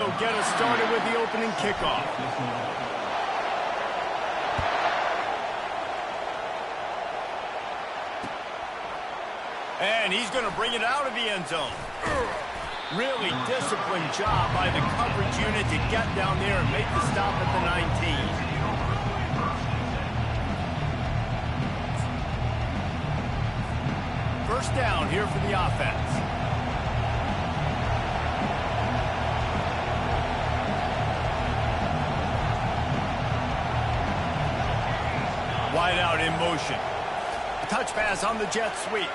He'll get us started with the opening kickoff. And he's going to bring it out of the end zone. Really disciplined job by the coverage unit to get down there and make the stop at the 19. First down here for the offense. Wide out in motion. Touch pass on the jet sweep.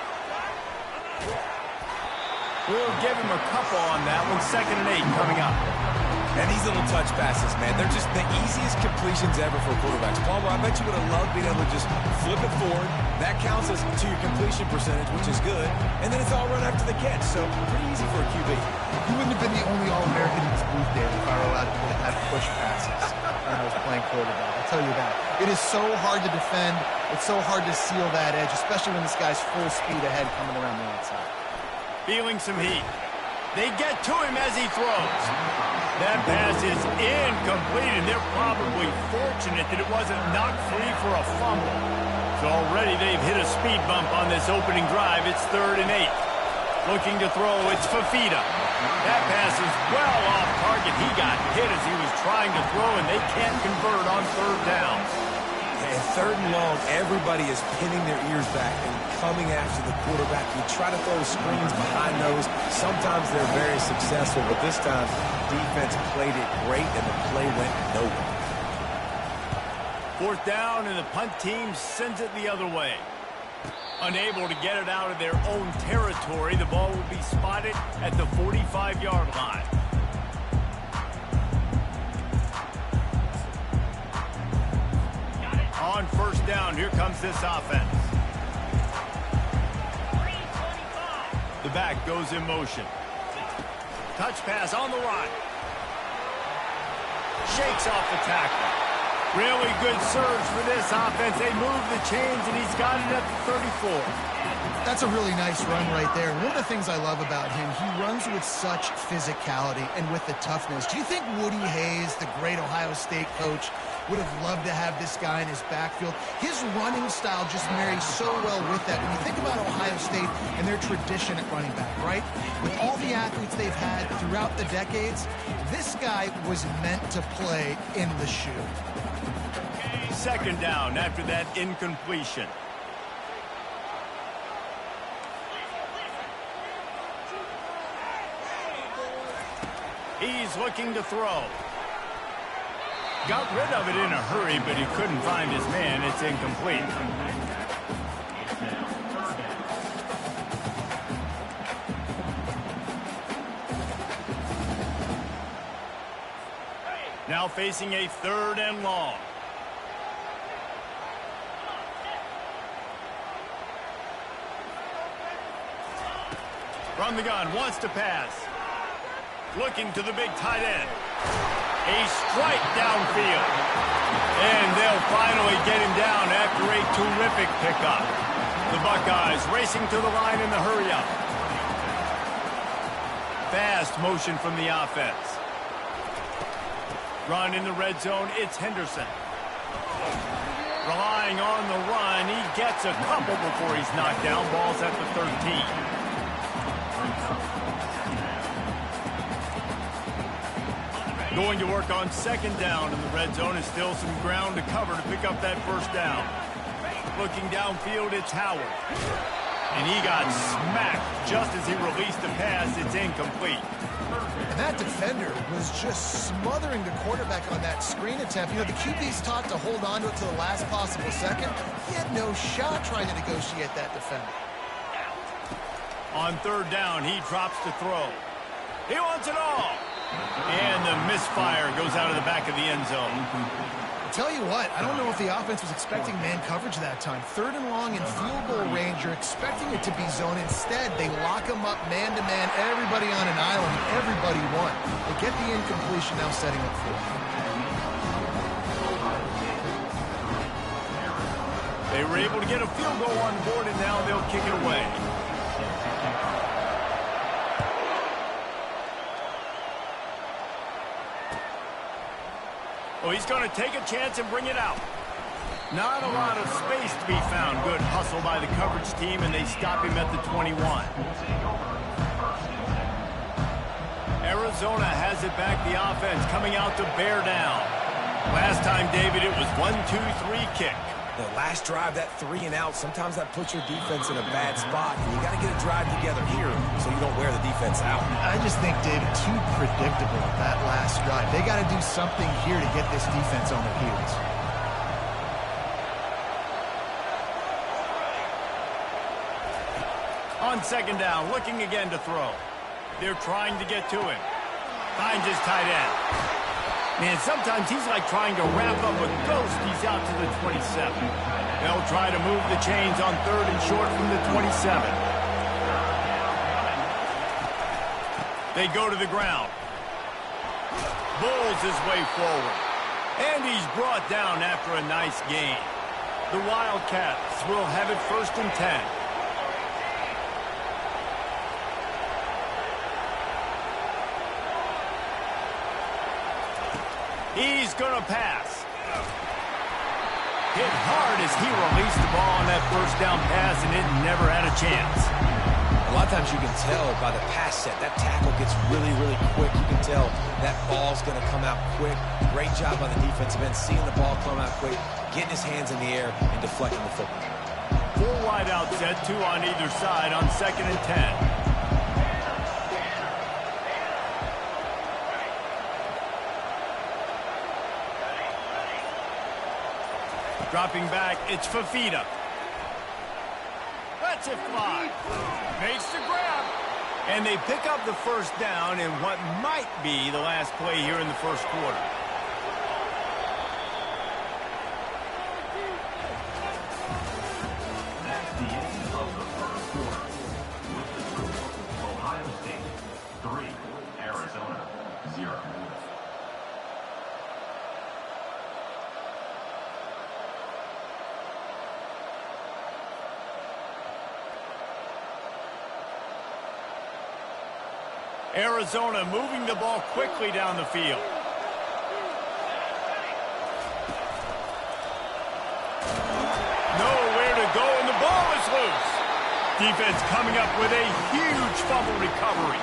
We'll give him a couple on that one. 2nd and 8 coming up. And these little touch passes, man, they're just the easiest completions ever for quarterbacks. Palmer, I bet you would have loved being able to just flip it forward. That counts as to your completion percentage, which is good. And then it's all run after the catch, so pretty easy for a QB. You wouldn't have been the only All-American in this booth, Dave, if I were allowed to have push passes when I was playing quarterback. I'll tell you that. It is so hard to defend. It's so hard to seal that edge, especially when this guy's full speed ahead coming around the outside. Feeling some heat. They get to him as he throws. That pass is incomplete, and they're probably fortunate that it wasn't knocked free for a fumble. So already they've hit a speed bump on this opening drive. It's 3rd and 8. Looking to throw, it's Fafita. That pass is well off target. He got hit as he was trying to throw, and they can't convert on 3rd down. And 3rd and long, everybody is pinning their ears back and coming after the quarterback. You try to throw screens behind those. Sometimes they're very successful, but this time, defense played it great, and the play went nowhere. 4th down, and the punt team sends it the other way. Unable to get it out of their own territory, the ball will be spotted at the 45-yard line. On 1st down, here comes this offense. The back goes in motion. Touch pass on the run. Shakes off the tackle. Really good surge for this offense. They move the chains, and he's got it at the 34. That's a really nice run right there. One of the things I love about him, he runs with such physicality and with the toughness. Do you think Woody Hayes, the great Ohio State coach, would have loved to have this guy in his backfield? His running style just marries so well with that. When you think about Ohio State and their tradition at running back, right? With all the athletes they've had throughout the decades, this guy was meant to play in the shoe. 2nd down after that incompletion. He's looking to throw. Got rid of it in a hurry, but he couldn't find his man. It's incomplete. Now facing a 3rd and long. From the gun, wants to pass. Looking to the big tight end. A strike downfield. And they'll finally get him down after a terrific pickup. The Buckeyes racing to the line in the hurry-up. Fast motion from the offense. Run in the red zone, it's Henderson. Relying on the run, he gets a couple before he's knocked down. Ball's at the 13. Going to work on 2nd down in the red zone. Is still some ground to cover to pick up that 1st down. Looking downfield, it's Howard. And he got smacked just as he released the pass. It's incomplete. And that defender was just smothering the quarterback on that screen attempt. You know, the QB's taught to hold on to it to the last possible second. He had no shot trying to negotiate that defender. On 3rd down, he drops to throw. He wants it all. And the misfire goes out of the back of the end zone. I'll tell you what, I don't know if the offense was expecting man coverage that time. 3rd and long in field goal range, you're expecting it to be zone. Instead, they lock him up man-to-man, everybody on an island, and everybody won. They get the incompletion, now setting up 4. They were able to get a field goal on board, and now they'll kick it away. Oh, he's going to take a chance and bring it out. Not a lot of space to be found. Good hustle by the coverage team, and they stop him at the 21. Arizona has it back, the offense coming out to bear down. Last time, David, it was 1-2-3 kick. The last drive, that 3 and out, sometimes that puts your defense in a bad spot, and you got to get a drive together here so you don't wear the defense out. I just think, David, too predictable that last drive. They got to do something here to get this defense on their heels. On second down, looking again to throw. They're trying to get to him. Finds his tight end. Man, sometimes he's like trying to wrap up a ghost. He's out to the 27. They'll try to move the chains on third and short from the 27. They go to the ground. Bulls his way forward. And he's brought down after a nice gain. The Wildcats will have it 1st and 10. He's going to pass. Hit hard as he released the ball on that first down pass, and it never had a chance. A lot of times you can tell by the pass set, that tackle gets really, really quick. You can tell that ball's going to come out quick. Great job by the defensive end, seeing the ball come out quick, getting his hands in the air, and deflecting the football. 4 wide out set, 2 on either side on 2nd and 10. Dropping back, it's Fafita. Lets it fly. Makes the grab. And they pick up the first down in what might be the last play here in the first quarter. That's the end of the first quarter. With the score, Ohio State 3, Arizona 0. Arizona moving the ball quickly down the field. Nowhere to go, and the ball is loose. Defense coming up with a huge fumble recovery.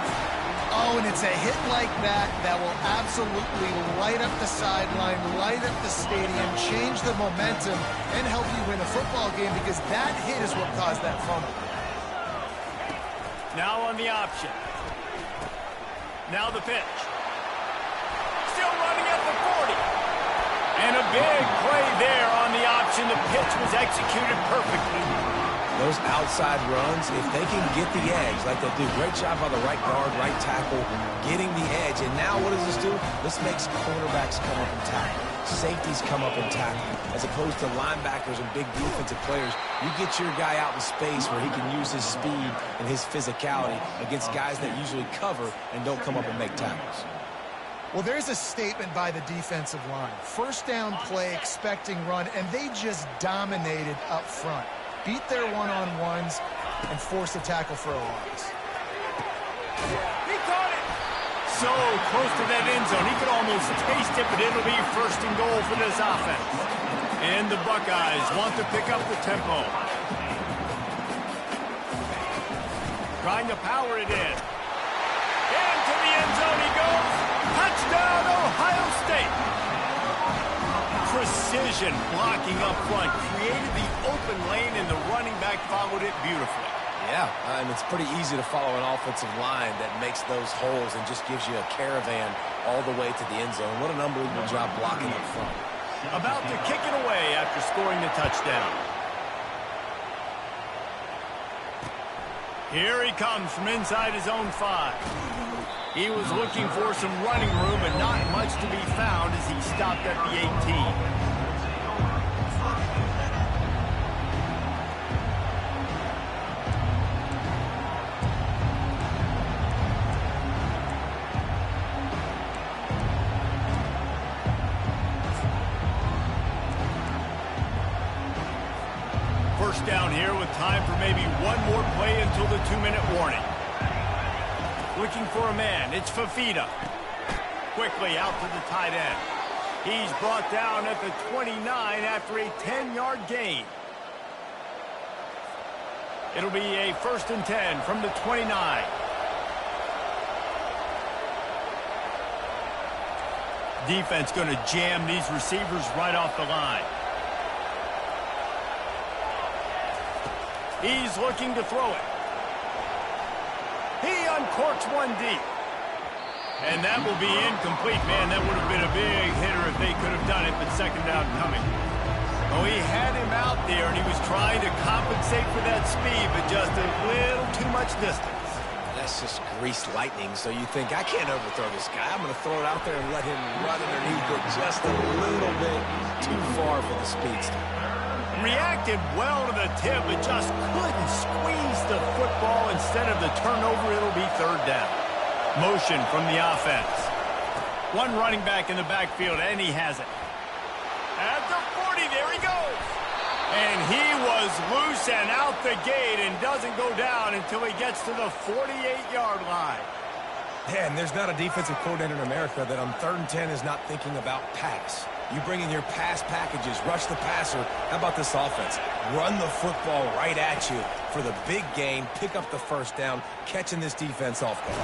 Oh, and it's a hit like that that will absolutely light up the sideline, light up the stadium, change the momentum, and help you win a football game, because that hit is what caused that fumble. Now on the option. Now the pitch. Still running at the 40. And a big play there on the option. The pitch was executed perfectly. Those outside runs, if they can get the edge like they do, great job by the right guard, right tackle, getting the edge. And now what does this do? This makes cornerbacks come up and tackle. Safeties come up and tackle. As opposed to linebackers and big defensive players, you get your guy out in space where he can use his speed and his physicality against guys that usually cover and don't come up and make tackles. Well, there's a statement by the defensive line. First down play, expecting run, and they just dominated up front. Beat their one-on-ones and force a tackle for a loss. He caught it. So close to that end zone. He could almost taste it, but it'll be 1st and goal for this offense. And the Buckeyes want to pick up the tempo. Trying to power it in. Into the end zone he goes. Touchdown, Ohio State. Precision blocking up front created the open lane, and the running back followed it beautifully. Yeah, and it's pretty easy to follow an offensive line that makes those holes and just gives you a caravan all the way to the end zone. What an unbelievable job blocking up front. About to kick it away after scoring the touchdown. Here he comes from inside his own 5. He was looking for some running room, but not much to be found as he stopped at the 18. First down here with time for maybe one more play until the 2-minute warning. Looking for a man, it's Fafita. Quickly out to the tight end. He's brought down at the 29 after a 10-yard gain. It'll be a 1st and 10 from the 29. Defense going to jam these receivers right off the line. He's looking to throw it. He uncorks one deep. And that will be incomplete. Man, that would have been a big hitter if they could have done it, but 2nd down coming. Oh, he had him out there, and he was trying to compensate for that speed, but just a little too much distance. That's just greased lightning, so you think, I can't overthrow this guy. I'm going to throw it out there and let him run underneath it just a little bit too far for the speedster. Reacted well to the tip, but just couldn't squeeze the football. Instead of the turnover, it'll be 3rd down. Motion from the offense. One running back in the backfield, and he has it. At the 40, there he goes. And he was loose and out the gate and doesn't go down until he gets to the 48-yard line. Yeah, and there's not a defensive coordinator in America that on 3rd and 10 is not thinking about pass. You bring in your pass packages, rush the passer. How about this offense? Run the football right at you for the big gain, pick up the 1st down, catching this defense off guard.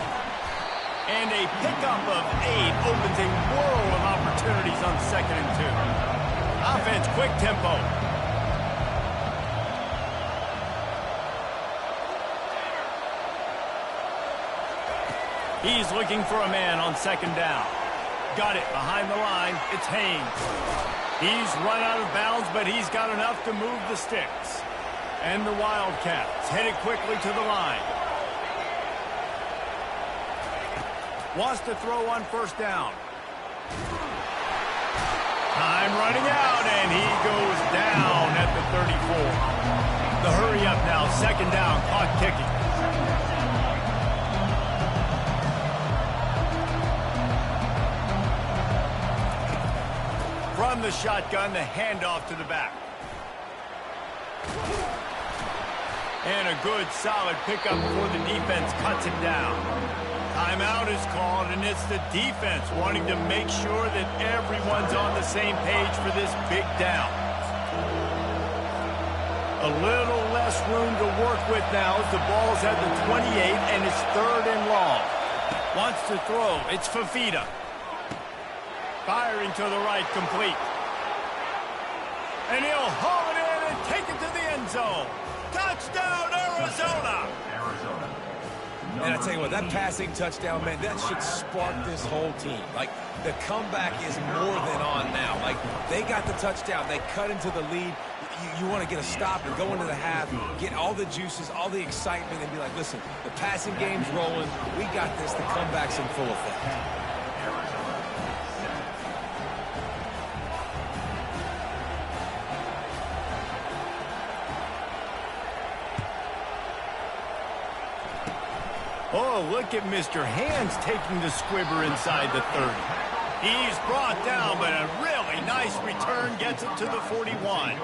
And a pickup of 8 opens a world of opportunities on 2nd and 2. Offense, quick tempo. He's looking for a man on 2nd down. Got it behind the line. It's Haynes. He's run out of bounds, but he's got enough to move the sticks. And the Wildcats headed quickly to the line. Wants to throw on 1st down. Time running out, and he goes down at the 34. The hurry up now, 2nd down, clock ticking. From the shotgun, the handoff to the back. And a good, solid pickup before the defense cuts him down. Timeout is called, and it's the defense wanting to make sure that everyone's on the same page for this big down. A little less room to work with now as the ball's at the 28, and it's 3rd and long. Wants to throw. It's Fafita. Firing to the right, complete. And he'll haul it in and take it to the end zone. Touchdown, Arizona! And I tell you what, that passing touchdown, man, that should spark this whole team. Like, the comeback is more than on now. Like, they got the touchdown. They cut into the lead. You want to get a stop and go into the half, get all the juices, all the excitement, and be like, listen, the passing game's rolling. We got this. The comeback's in full effect. Oh, look at Mr. Hands taking the squibber inside the 30. He's brought down, but a really nice return gets him to the 41.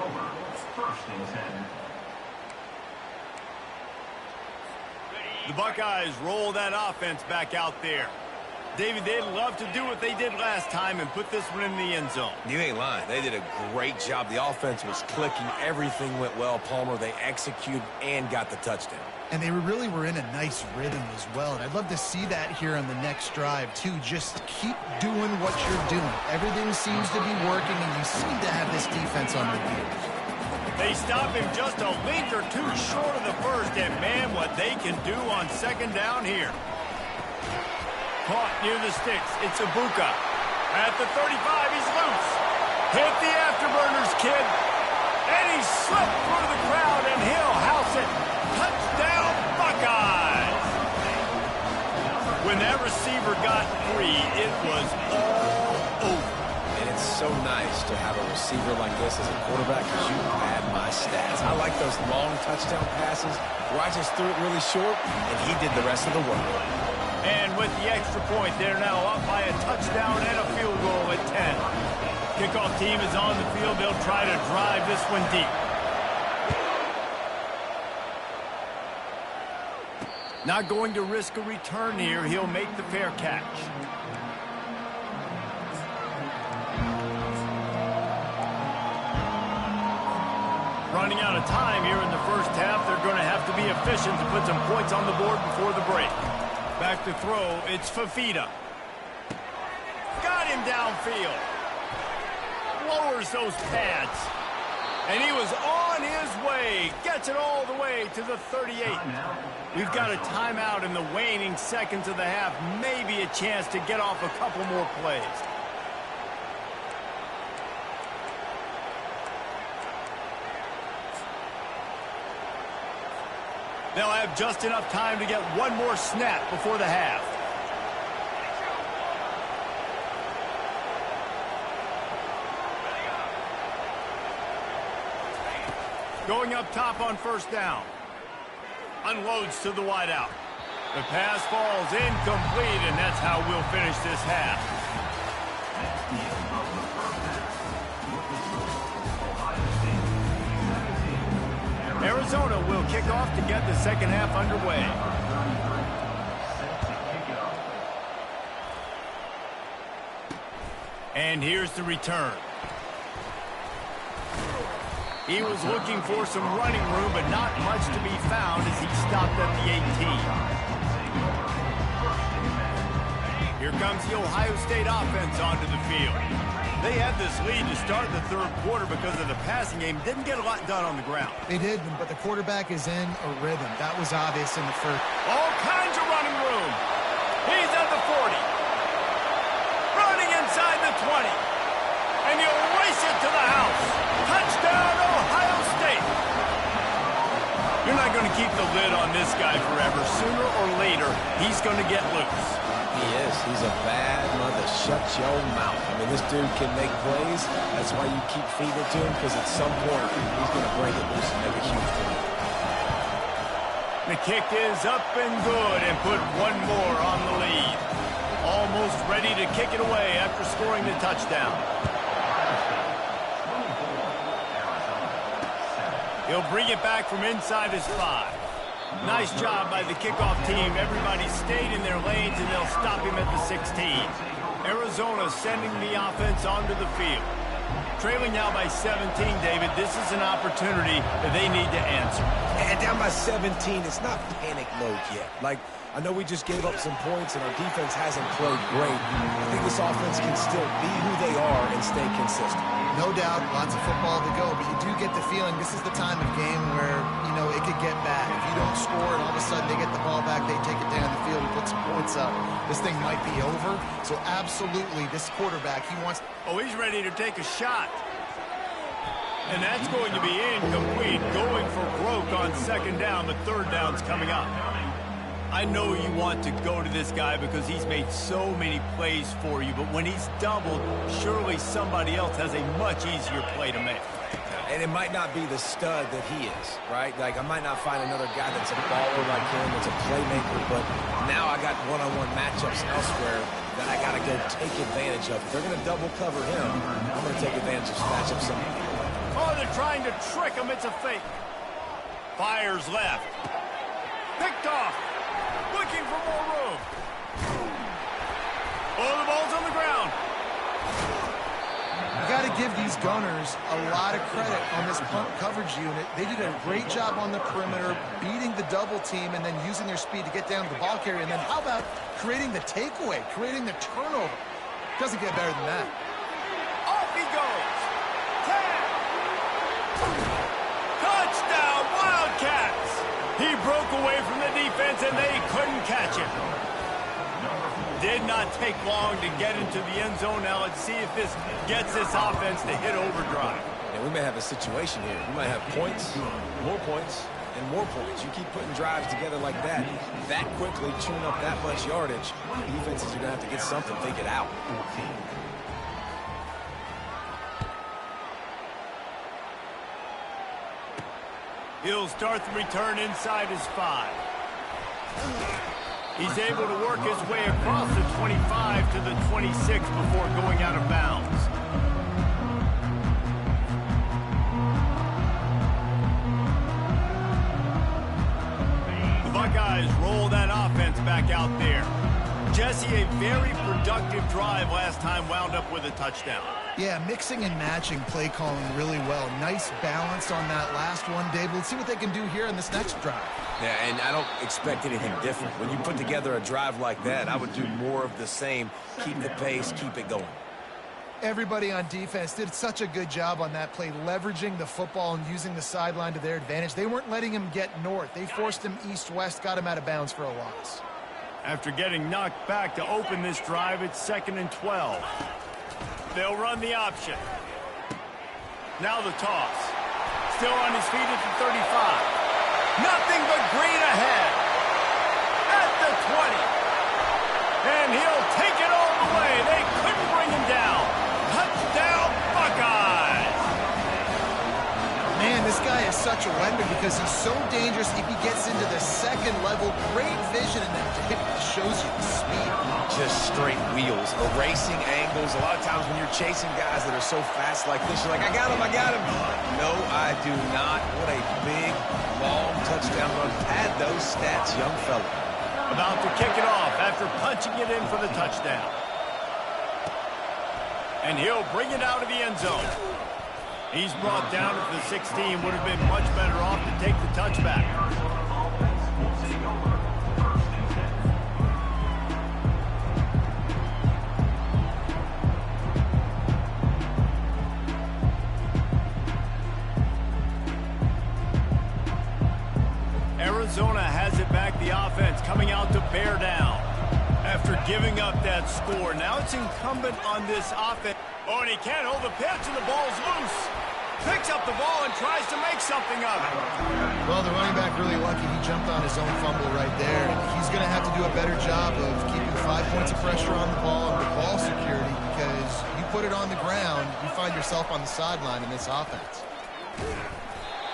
The Buckeyes roll that offense back out there. David, they'd love to do what they did last time and put this one in the end zone. You ain't lying. They did a great job. The offense was clicking. Everything went well, Palmer. They executed and got the touchdown. And they really were in a nice rhythm as well. And I'd love to see that here on the next drive, too. Just keep doing what you're doing. Everything seems to be working, and you seem to have this defense on the heels. They stop him just a length or two short of the 1st, and man, what they can do on 2nd down here. Caught near the sticks. It's Ibuka. At the 35, he's loose. Hit the afterburners, kid. And he slipped through the crowd, and he'll house it. Touchdown, Buckeyes! When that receiver got free, it was all over. And it's so nice to have a receiver like this as a quarterback because you pad my stats. I like those long touchdown passes where I just threw it really short, and he did the rest of the work. And with the extra point, they're now up by a touchdown and a field goal at 10. Kickoff team is on the field. They'll try to drive this one deep. Not going to risk a return here. He'll make the fair catch. running out of time here in the first half. They're going to have to be efficient to put some points on the board before the break. Back to throw, it's Fafita. Got him downfield. Lowers those pads. And he was on his way. Gets it all the way to the 38. We've got a timeout in the waning seconds of the half. Maybe a chance to get off a couple more plays. They'll have just enough time to get one more snap before the half. Going up top on first down. Unloads to the wideout. The pass falls incomplete, and that's how we'll finish this half. Arizona will kick off to get the second half underway. And here's the return. He was looking for some running room, but not much to be found as he stopped at the 18. Here comes the Ohio State offense onto the field. They had this lead to start the third quarter because of the passing game. Didn't get a lot done on the ground. They did, but the quarterback is in a rhythm. That was obvious in the first. All kinds of running room. He's at the 40. Running inside the 20. And he'll race it to the house. Touchdown, Ohio State. You're not going to keep the lid on this guy forever. Sooner or later, he's going to get loose. He is. He's a bad mother. Shut your mouth. I mean, this dude can make plays. That's why you keep feeding it to him, because at some point, he's going to break it loose and make a huge play. The kick is up and good, and put one more on the lead. Almost ready to kick it away after scoring the touchdown. He'll bring it back from inside his 5. Nice job by the kickoff team. Everybody stayed in their lanes, and they'll stop him at the 16. Arizona sending the offense onto the field. Trailing now by 17, David. This is an opportunity that they need to answer. And down by 17, it's not panic mode yet. Like, I know we just gave up some points, and our defense hasn't played great. I think this offense can still be who they are and stay consistent. No doubt, lots of football to go, but you do get the feeling this is the time of game where, you know, it could get bad. If you don't score and all of a sudden they get the ball back, they take it down the field and put some points up, this thing might be over. So absolutely, this quarterback, he wants... Oh, he's ready to take a shot. And that's going to be incomplete. Going for broke on second down, but third down's coming up. I know you want to go to this guy because he's made so many plays for you, but when he's doubled, surely somebody else has a much easier play to make. And it might not be the stud that he is, right? Like, I might not find another guy that's a baller like him, that's a playmaker, but now I got one-on-one matchups elsewhere that I got to go take advantage of. If they're going to double cover him, I'm going to take advantage of some matchups somewhere. Oh, they're trying to trick him. It's a fake. Fires left. Picked off. Looking for more room. Oh, the ball's on the ground. You got to give these gunners a lot of credit on this punt coverage unit. They did a great job on the perimeter, beating the double team and then using their speed to get down to the ball carrier. And then how about creating the takeaway, creating the turnover? Doesn't get better than that. Off he goes. 10. Touchdown, Wildcats. He broke away from the defense, and they couldn't catch him. Did not take long to get into the end zone. Now let's see if this gets this offense to hit overdrive. Yeah, we may have a situation here. We might have points, and more points. You keep putting drives together like that quickly, chewing up that much yardage, defenses are going to have to get something figured out. He'll start the return inside his 5. He's able to work his way across the 25 to the 26 before going out of bounds. The Buckeyes roll that offense back out there. Jesse, a very productive drive last time wound up with a touchdown. Yeah, mixing and matching play calling really well. Nice balance on that last one, Dave. Let's see what they can do here in this next drive. Yeah, and I don't expect anything different. When you put together a drive like that, I would do more of the same. Keep the pace, keep it going. Everybody on defense did such a good job on that play, leveraging the football and using the sideline to their advantage. They weren't letting him get north. They forced him east-west, got him out of bounds for a loss. After getting knocked back to open this drive, it's 2nd and 12. They'll run the option. Now the toss. Still on his feet at the 35. Nothing but green ahead. At the 20. And he'll take it all the way. They couldn't bring him down. Touchdown, Buckeyes. Man, this guy is such a weapon because he's so dangerous if he gets into the second level. Great vision, and then it shows you the speed. Just straight wheels, erasing angles. A lot of times when you're chasing guys that are so fast like this, you're like, I got him, I got him. No, I do not. What a big, long touchdown run. Pad those stats, young fella. About to kick it off after punching it in for the touchdown. And he'll bring it out of the end zone. He's brought down at the 16. Would have been much better off to take the touchback. Arizona has it back, the offense coming out to bear down. After giving up that score, now it's incumbent on this offense. Oh, and he can't hold the pitch, and the ball's loose. Picks up the ball and tries to make something of it. Well, the running back really lucky he jumped on his own fumble right there. And he's going to have to do a better job of keeping 5 points of pressure on the ball and the ball security, because you put it on the ground, you find yourself on the sideline in this offense.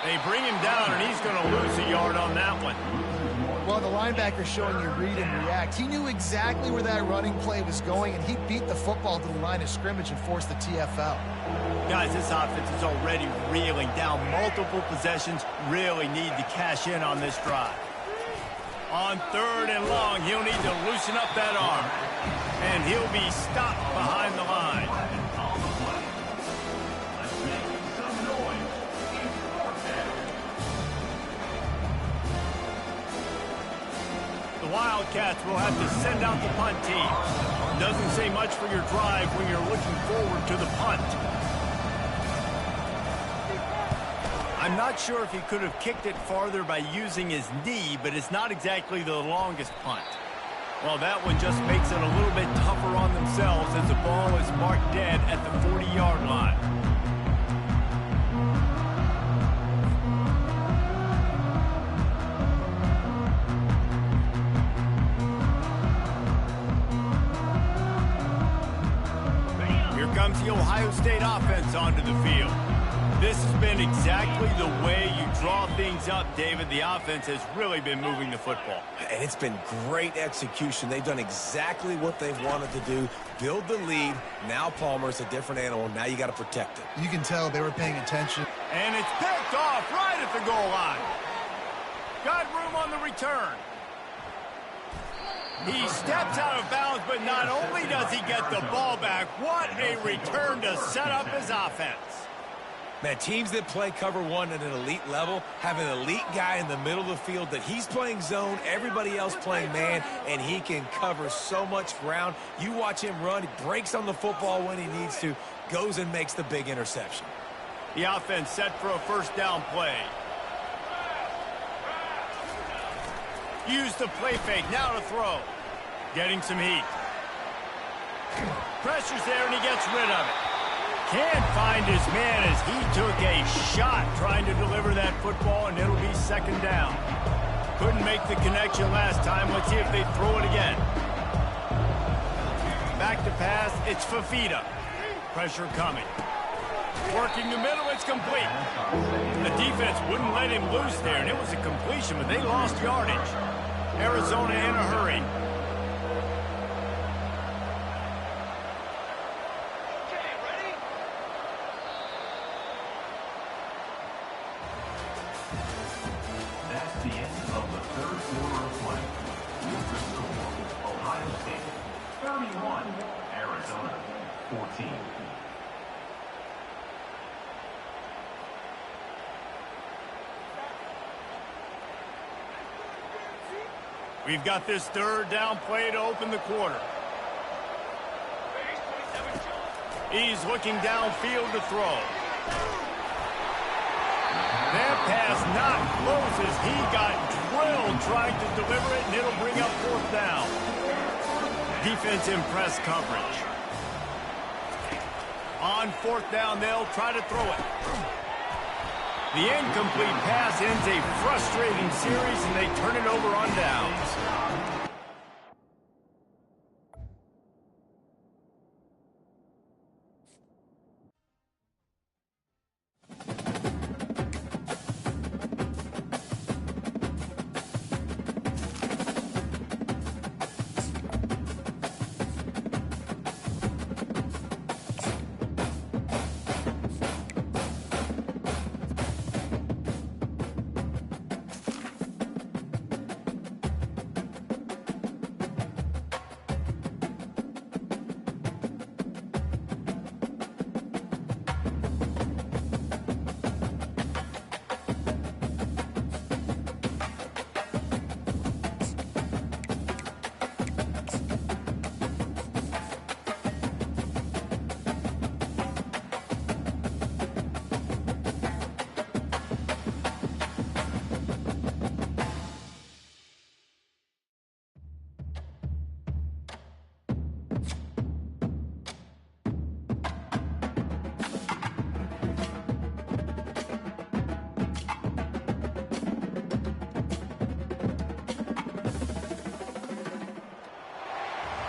They bring him down, and he's going to lose a yard on that one. Well, the linebacker's showing you read and react. He knew exactly where that running play was going, and he beat the football to the line of scrimmage and forced the TFL. Guys, this offense is already reeling down multiple possessions. Really need to cash in on this drive. On 3rd and long, he'll need to loosen up that arm. And he'll be stopped behind the line. The Wildcats will have to send out the punt team. Doesn't say much for your drive when you're looking forward to the punt. I'm not sure if he could have kicked it farther by using his knee, but it's not exactly the longest punt. Well, that one just makes it a little bit tougher on themselves as the ball is marked dead at the 40-yard line. Comes the Ohio State offense onto the field. This has been exactly the way you draw things up, David. The offense has really been moving the football. And it's been great execution. They've done exactly what they've wanted to do. Build the lead. Now Palmer's a different animal. Now you got to protect it. You can tell they were paying attention. And it's picked off right at the goal line. Got room on the return. He steps out of bounds, but not only does he get the ball back, what a return to set up his offense. Man, teams that play cover one at an elite level have an elite guy in the middle of the field that he's playing zone, everybody else playing man, and he can cover so much ground. You watch him run, he breaks on the football when he needs to, goes and makes the big interception. The offense set for a first down play. Use the play fake, now to throw. Getting some heat. Pressure's there and he gets rid of it. Can't find his man as he took a shot trying to deliver that football, and it'll be 2nd down. Couldn't make the connection last time. Let's see if they throw it again. Back to pass, it's Fafita. Pressure coming. Working the middle, it's complete. The defense wouldn't let him loose there, and it was a completion, but they lost yardage. Arizona in a hurry. That's the end of the 3rd quarter of play. With the score, Ohio State 31, Arizona 14. We've got this third down play to open the quarter. He's looking downfield to throw. That pass not close as he got drilled trying to deliver it, and it'll bring up fourth down. Defense in press coverage. On fourth down, they'll try to throw it. The incomplete pass ends a frustrating series, and they turn it over on downs.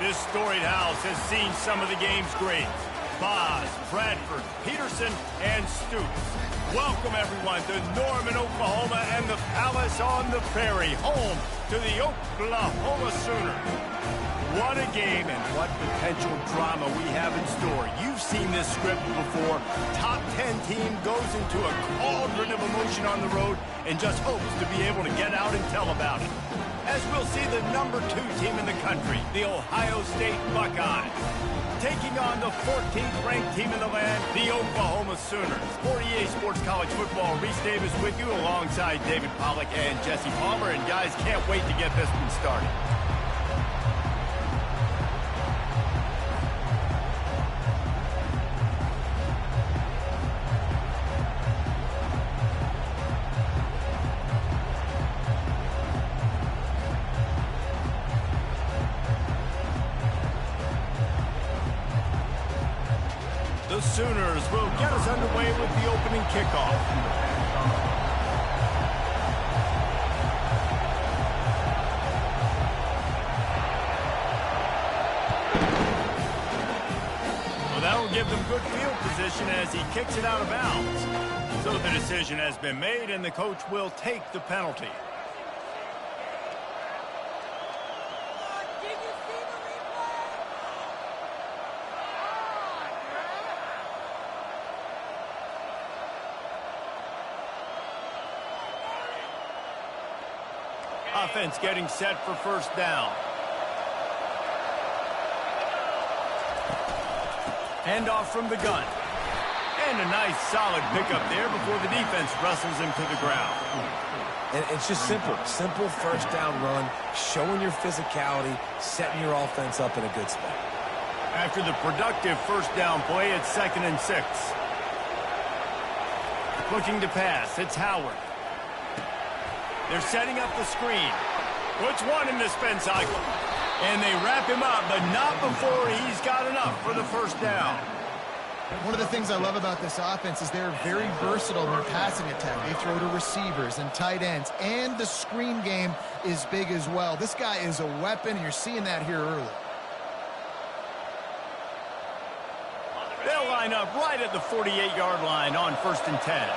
This storied house has seen some of the game's greats. Boz, Bradford, Peterson, and Stoops. Welcome, everyone, to Norman, Oklahoma, and the Palace on the Prairie, home to the Oklahoma Sooners. What a game and what potential drama we have in store. You've seen this script before. Top 10 team goes into a cauldron of emotion on the road and just hopes to be able to get out and tell about it. As we'll see the number 2 team in the country, the Ohio State Buckeyes, taking on the 14th ranked team in the land, the Oklahoma Sooners. 48 Sports College Football, Reese Davis with you alongside David Pollack and Jesse Palmer. And guys, can't wait to get this one started. The Sooners will get us underway with the opening kickoff. Well, that'll give them good field position as he kicks it out of bounds. So the decision has been made, and the coach will take the penalty. Offense getting set for first down. Handoff from the gun. And a nice solid pickup there before the defense wrestles him to the ground. And it's just simple. Simple first down run, showing your physicality, setting your offense up in a good spot. After the productive first down play, it's 2nd and 6. Looking to pass, it's Howard. They're setting up the screen. Puts one in the spin cycle. And they wrap him up, but not before he's got enough for the first down. One of the things I love about this offense is they're very versatile in their passing attack. They throw to receivers and tight ends, and the screen game is big as well. This guy is a weapon, and you're seeing that here early. They'll line up right at the 48-yard line on 1st and 10.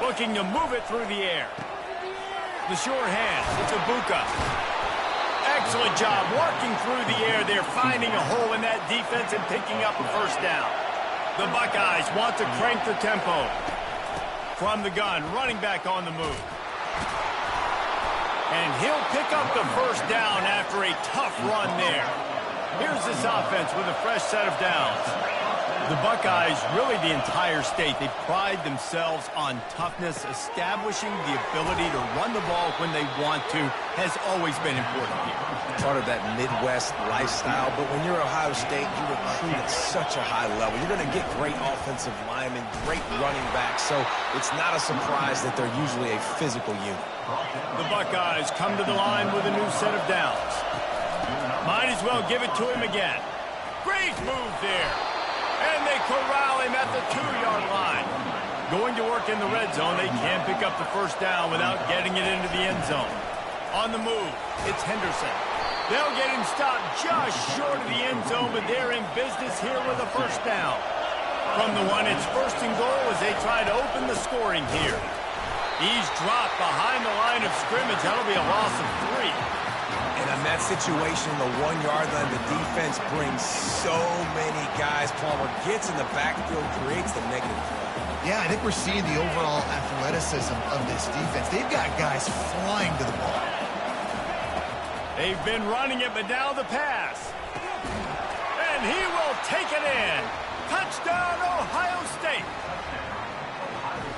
Looking to move it through the air. The sure hands. It's Ibuka. Excellent job working through the air there, finding a hole in that defense and picking up a first down. The Buckeyes want to crank the tempo. From the gun, running back on the move. And he'll pick up the first down after a tough run there. Here's this offense with a fresh set of downs. The Buckeyes, really the entire state, they pride themselves on toughness. Establishing the ability to run the ball when they want to has always been important here. Part of that Midwest lifestyle, but when you're Ohio State, you recruit at such a high level. You're going to get great offensive linemen, great running backs, so it's not a surprise that they're usually a physical unit. The Buckeyes come to the line with a new set of downs. Might as well give it to him again. Great move there. And they corral him at the 2-yard line. Going to work in the red zone, they can't pick up the first down without getting it into the end zone. On the move, it's Henderson. They'll get him stopped just short of the end zone, but they're in business here with a first down. From the one, it's first and goal as they try to open the scoring here. He's dropped behind the line of scrimmage. That'll be a loss of 3. And in that situation, the 1-yard line, the defense brings so many guys. Palmer gets in the backfield, creates the negative play. Yeah, I think we're seeing the overall athleticism of this defense. They've got guys flying to the ball. They've been running it, but now the pass. And he will take it in. Touchdown, Ohio State.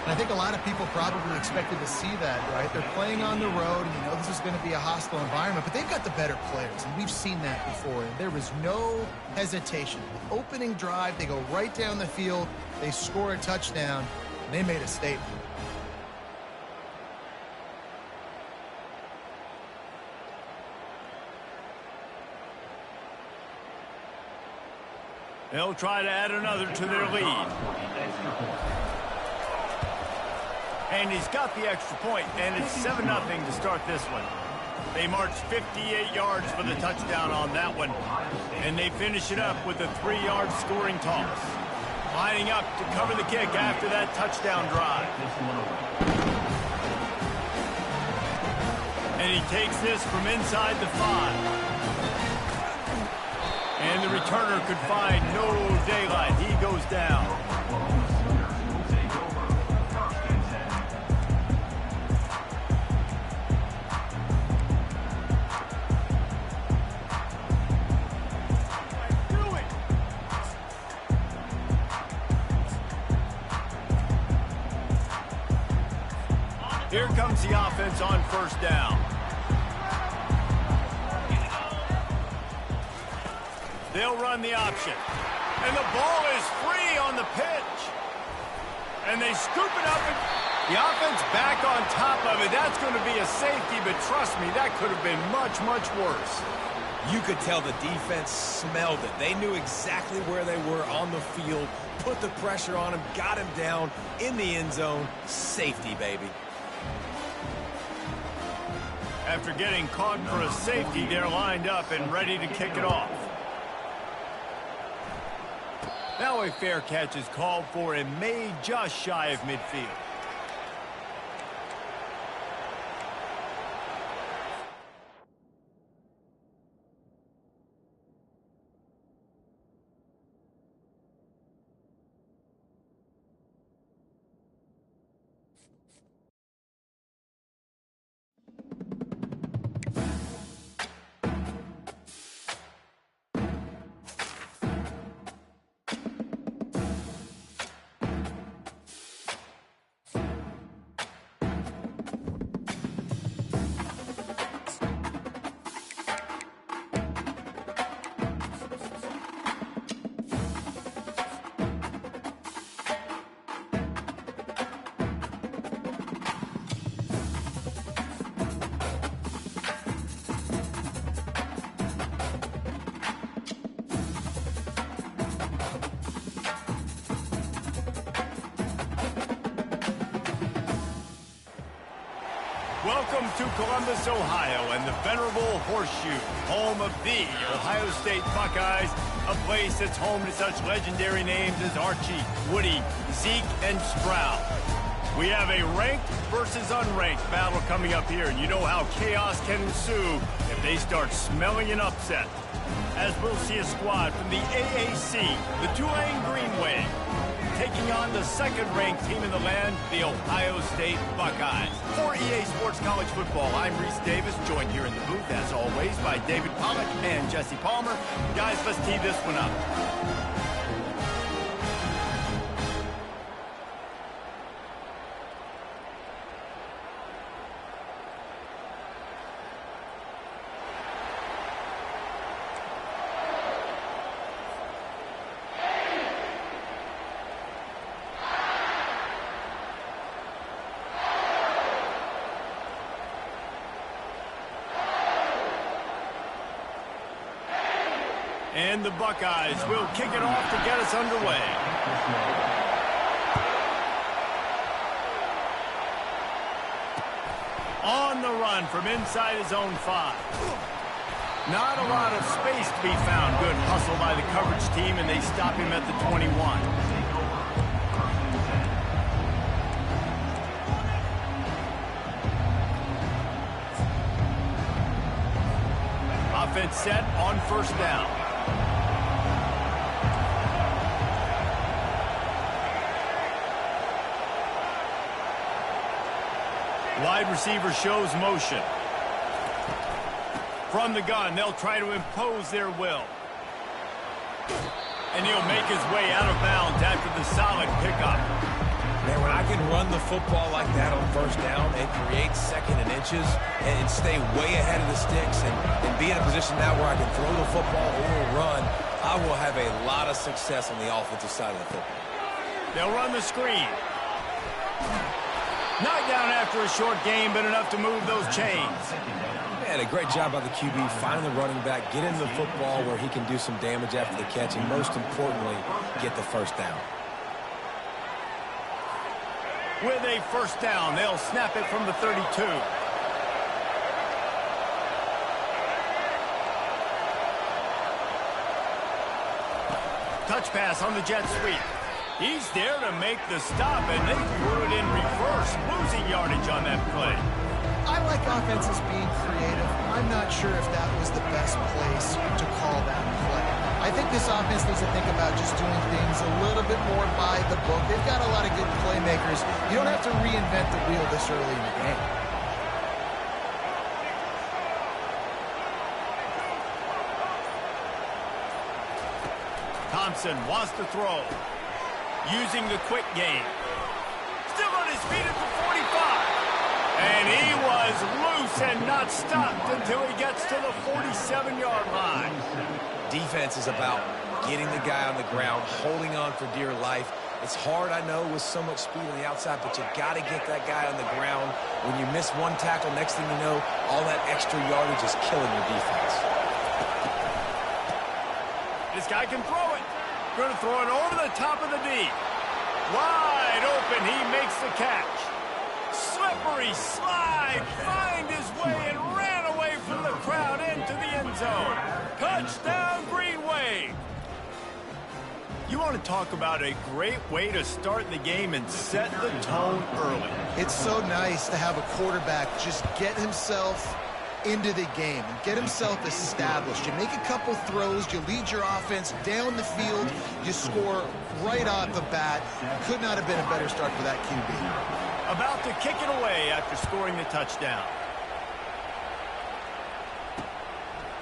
And I think a lot of people probably expected to see that, right? They're playing on the road, and you know this is going to be a hostile environment, but they've got the better players, and we've seen that before. And there was no hesitation. The opening drive, they go right down the field, they score a touchdown, and they made a statement. They'll try to add another to their lead. And he's got the extra point, and it's 7-0 to start this one. They march 58 yards for the touchdown on that one, and they finish it up with a 3-yard scoring toss. Lining up to cover the kick after that touchdown drive. And he takes this from inside the 5. And the returner could find no daylight. He goes down. Here comes the offense on first down. They'll run the option. And the ball is free on the pitch. And they scoop it up. And the offense back on top of it. That's going to be a safety, but trust me, that could have been much, much worse. You could tell the defense smelled it. They knew exactly where they were on the field, put the pressure on him, got him down in the end zone. Safety, baby. After getting caught for a safety, they're lined up and ready to kick it off. Now a fair catch is called for and made just shy of midfield. Welcome to Columbus, Ohio, and the venerable Horseshoe, home of the Ohio State Buckeyes, a place that's home to such legendary names as Archie, Woody, Zeke, and Stroud. We have a ranked versus unranked battle coming up here, and you know how chaos can ensue if they start smelling an upset. as we'll see a squad from the AAC, the Tulane Green Wave, taking on the second-ranked team in the land, the Ohio State Buckeyes. For EA Sports College Football, I'm Reese Davis, joined here in the booth, as always, by David Pollack and Jesse Palmer. Guys, let's tee this one up. And the Buckeyes will kick it off to get us underway. On the run from inside his own 5. Not a lot of space to be found. Good hustle by the coverage team, and they stop him at the 21. Offense set on first down. Wide receiver shows motion. From the gun, they'll try to impose their will. And he'll make his way out of bounds after the solid pickup. Man, when I can run the football like that on first down and create second and inches and stay way ahead of the sticks and be in a position now where I can throw the football or run, I will have a lot of success on the offensive side of the football. They'll run the screen. Knocked down after a short game, but enough to move those chains. Man, a great job by the QB, finding the running back, get him the football where he can do some damage after the catch, and most importantly, get the first down. With a first down, they'll snap it from the 32. Touch pass on the jet sweep. He's there to make the stop, and they threw it in reverse, losing yardage on that play. I like offenses being creative. I'm not sure if that was the best place to call that play. I think this offense needs to think about just doing things a little bit more by the book. They've got a lot of good playmakers. You don't have to reinvent the wheel this early in the game. Thompson wants to throw. Using the quick game. Still on his feet at the 45. And he was loose and not stopped until he gets to the 47-yard line. Defense is about getting the guy on the ground, holding on for dear life. It's hard, I know, with so much speed on the outside, but you got to get that guy on the ground. When you miss one tackle, next thing you know, all that extra yardage is killing your defense. This guy can throw it. Going to throw it over the top of the D. Wide open, he makes the catch. Slippery slide, find his way and ran away from the crowd into the end zone. Touchdown, Green Wave. You want to talk about a great way to start the game and set the tone early. It's so nice to have a quarterback just get himself into the game and get himself established. You make a couple throws, you lead your offense down the field, you score right off the bat. Could not have been a better start for that QB. About to kick it away after scoring the touchdown.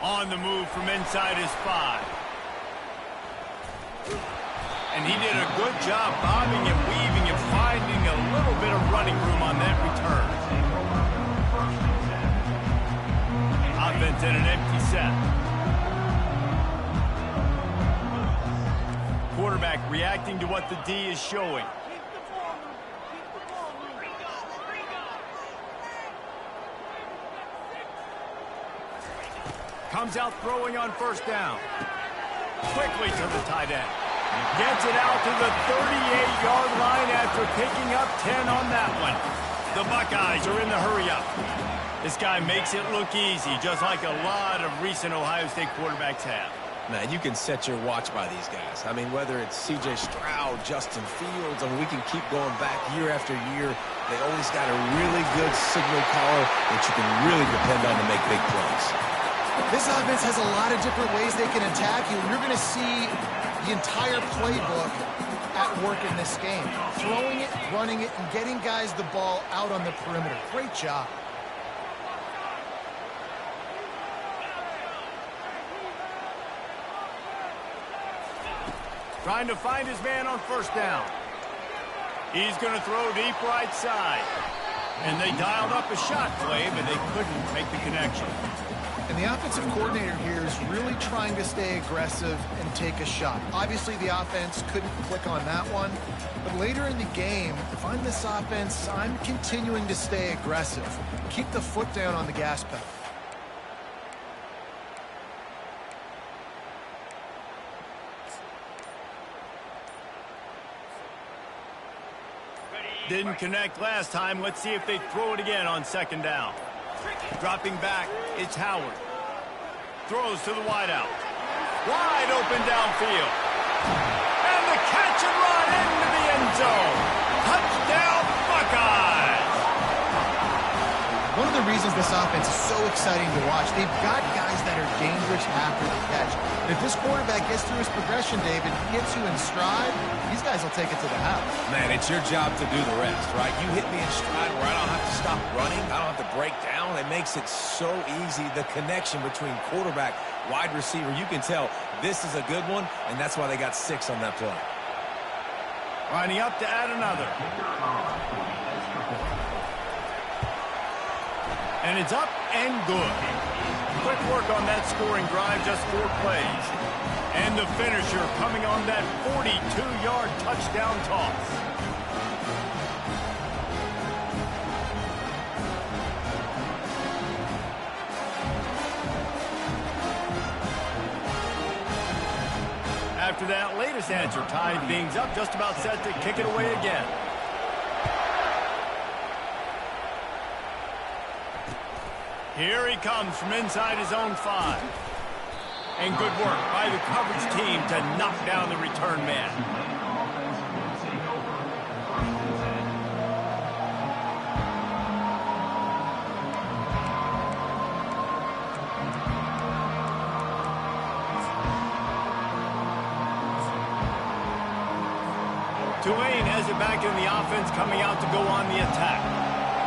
On the move from inside his 5. And he did a good job bobbing and weaving and finding a little bit of running room on that return. Offense in an empty set. Quarterback reacting to what the D is showing. Comes out throwing on first down. Quickly to the tight end. Gets it out to the 38-yard line after picking up 10 on that one. The Buckeyes are in the hurry-up. This guy makes it look easy, just like a lot of recent Ohio State quarterbacks have. Man, you can set your watch by these guys. I mean, whether it's C.J. Stroud, Justin Fields, I mean, we can keep going back year after year. They always got a really good signal caller that you can really depend on to make big plays. This offense has a lot of different ways they can attack you. You're going to see the entire playbook at work in this game. Throwing it, running it, and getting guys the ball out on the perimeter. Great job. Trying to find his man on first down. He's going to throw deep right side. And they dialed up a shot play, but they couldn't make the connection. And the offensive coordinator here is really trying to stay aggressive and take a shot. Obviously, the offense couldn't click on that one. But later in the game, if I'm this offense, I'm continuing to stay aggressive. Keep the foot down on the gas pedal. Didn't connect last time. Let's see if they throw it again on second down. Dropping back, it's Howard. Throws to the wideout. Wide open downfield. And the catch and run into the end zone. Touchdown, Buckeyes! One of the reasons this offense is so exciting to watch, they've got guys that are dangerous after the catch. And if this quarterback gets through his progression, David, gets you in stride, these guys will take it to the house. Man, it's your job to do the rest, right? You hit me in stride where I don't have to stop running. I don't have to break down. It makes it so easy. The connection between quarterback, wide receiver, you can tell this is a good one, and that's why they got 6 on that play. Lining up to add another. And it's up and good. Quick work on that scoring drive, just 4 plays. And the finisher coming on that 42-yard touchdown toss. After that latest answer, tied things up, just about set to kick it away again. Here he comes from inside his own 5. And good work by the coverage team to knock down the return man. Tulane has it back in the offense, coming out to go on the attack.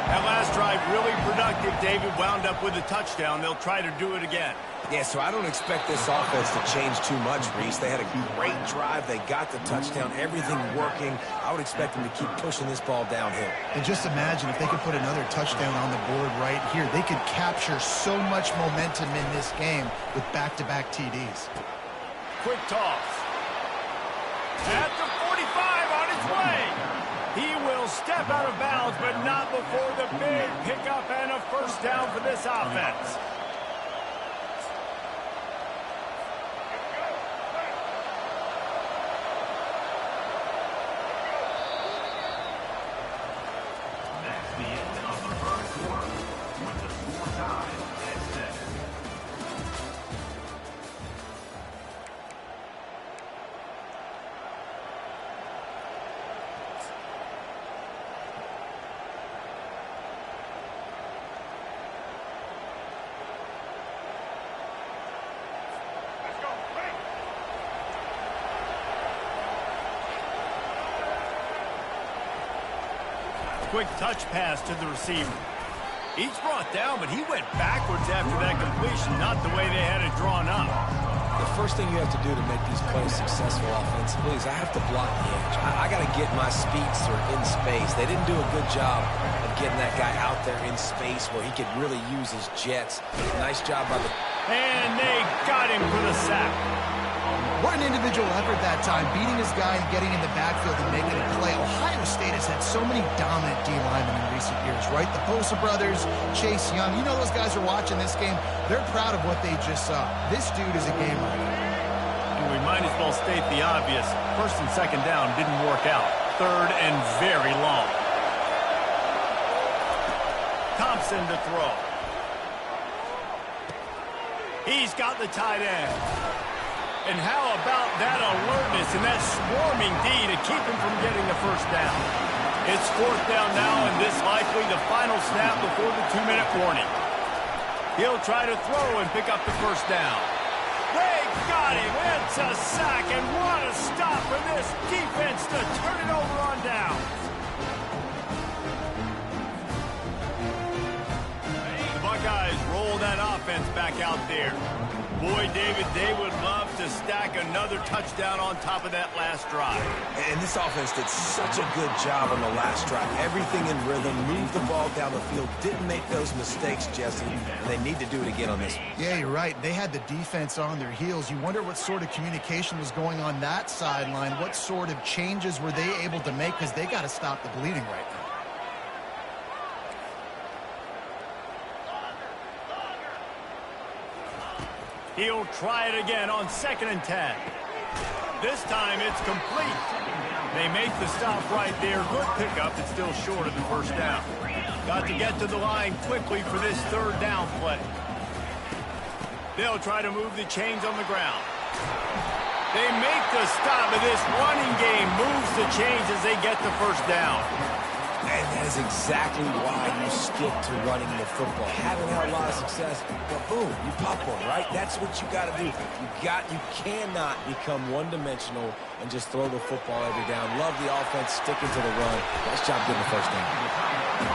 That last drive really productive. David wound up with a touchdown. They'll try to do it again. Yeah, so I don't expect this offense to change too much, Reese. They had a great drive. They got the touchdown. Everything working. I would expect them to keep pushing this ball downhill. And just imagine if they could put another touchdown on the board right here. They could capture so much momentum in this game with back-to-back TDs. Quick toss. At the 45 on its way. He will step out of bounds, but not before the big pickup and a first down for this offense. That's the end of the first quarter, with the score tied at 7. Quick touch pass to the receiver. Each brought down, but he went backwards after that completion, not the way they had it drawn up. The first thing you have to do to make these plays successful offensively is I have to block the edge. I got to get my speedster in space. They didn't do a good job of getting that guy out there in space where he could really use his jets. Nice job by the... And they got him for the sack. What an individual effort that time, beating his guy and getting in the backfield and making a play. Ohio State has had so many dominant D linemen in recent years, right? The Bosa brothers, Chase Young. You know those guys are watching this game. They're proud of what they just saw. This dude is a game winner. We might as well state the obvious. First and second down didn't work out. Third and very long. Thompson to throw. He's got the tight end. And how about that alertness and that swarming D to keep him from getting the first down? It's fourth down now, and this likely the final snap before the 2-minute warning. He'll try to throw and pick up the first down. They got him. It's a sack, and what a stop for this defense to turn it over on down. The Buckeyes roll that offense back out there. Boy, David, they would love to stack another touchdown on top of that last drive. And this offense did such a good job on the last drive. Everything in rhythm, moved the ball down the field, didn't make those mistakes, Jesse, and they need to do it again on this one. Yeah, you're right. They had the defense on their heels. You wonder what sort of communication was going on that sideline. What sort of changes were they able to make, because they got to stop the bleeding right now. He'll try it again on 2nd and 10. This time it's complete. They make the stop right there. Good pickup. It's still short of the first down. Got to get to the line quickly for this 3rd down play. They'll try to move the chains on the ground. They make the stop, and this running game moves the chains as they get the first down. And that is exactly why you stick to running the football. Haven't had a lot of success, but boom, you pop one, right? That's what you got to do. You cannot become one-dimensional and just throw the football every down. Love the offense sticking to the run. Nice job getting the first down.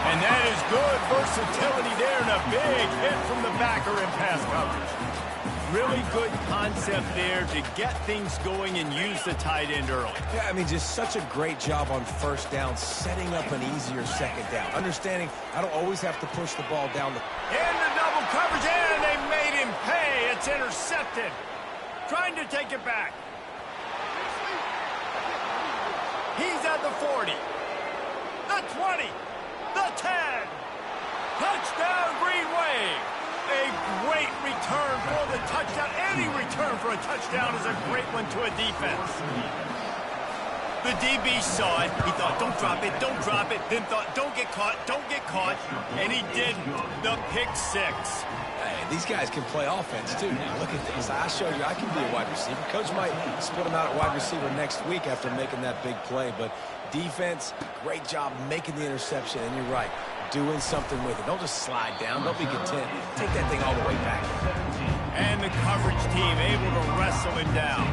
And that is good versatility there, and a big hit from the backer in pass coverage. Really good concept there to get things going and use the tight end early. Yeah, I mean, just such a great job on first down, setting up an easier 2nd down. Understanding I don't always have to push the ball down. Into double coverage, and they made him pay. It's intercepted. Trying to take it back. He's at the 40. The 20. The 10. Touchdown, Green Wave. A great return for the touchdown. Any return for a touchdown is a great one to a defense. The DB saw it. He thought, don't drop it, don't drop it. Then thought, don't get caught, don't get caught. And he did the pick 6. Hey, these guys can play offense, too. Now, look at this. I showed you I can be a wide receiver. Coach might split him out at wide receiver next week after making that big play. But defense, great job making the interception. And you're right, doing something with it. Don't just slide down. Don't be content. Take that thing all the way back. And the coverage team able to wrestle him down.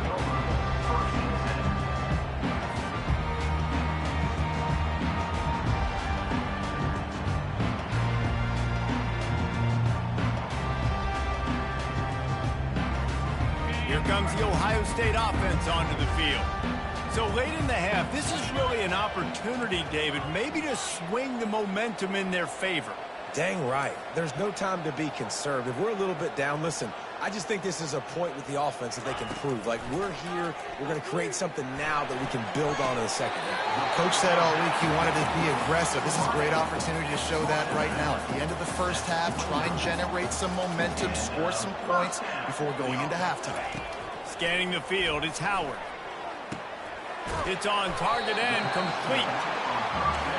Here comes the Ohio State offense onto the field. So late in the half, this is really an opportunity, David, maybe to swing the momentum in their favor. Dang right. There's no time to be conservative. We're a little bit down. Listen, I just think this is a point with the offense that they can prove. Like, we're here, we're going to create something now that we can build on in the 2nd half. Coach said all week he wanted to be aggressive. This is a great opportunity to show that right now. At the end of the first half, try and generate some momentum, score some points before going into halftime. Scanning the field, it's Howard. It's on target and complete.